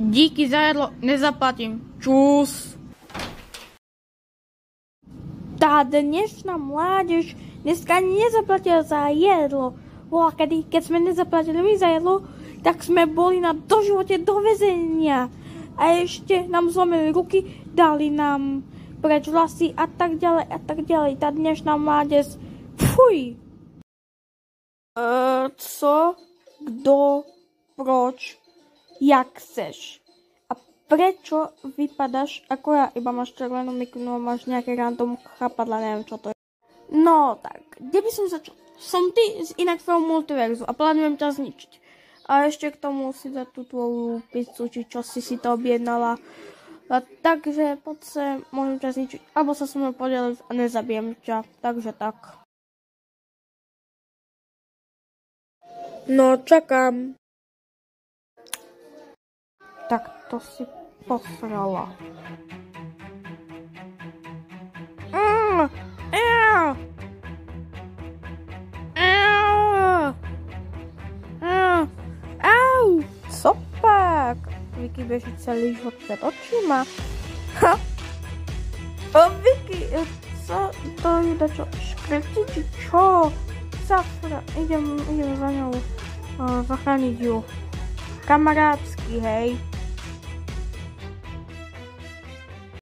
Díky za jedlo, nezaplatím. Čus. Tá dnešná mládež dneska nezaplatila za jedlo. Bola kedy, keď sme nezaplatili my za jedlo, tak sme boli na doživote do väzenia. A ešte nám zlomili ruky, dali nám preč vlasy a tak ďalej a tak ďalej. Tá dnešná mládež, fuj. Co? Kdo? Proč? Jak chceš? A prečo vypadáš ako ja? Iba máš červenú mikinu, máš nejaké random chápadla, neviem čo to je. No tak, kde by som začal? Som ty z inak tvojho multiverzu a plánujem ťa zničiť. A ešte k tomu si dať tú tvoju pizzu, či čo si to objednala. A takže poď sa, môžem ťa zničiť. Alebo sa so mnou podeliť a nezabijem ťa. Takže tak. No, čakám. Tak to si posrala. Au! Sopak! Vicky beží celý život pred očima. Ha! O, Vicky, co to je dačo? Škrti či čo? Safra, idem za ňou zachrániť ju. Kamarádsky, hej.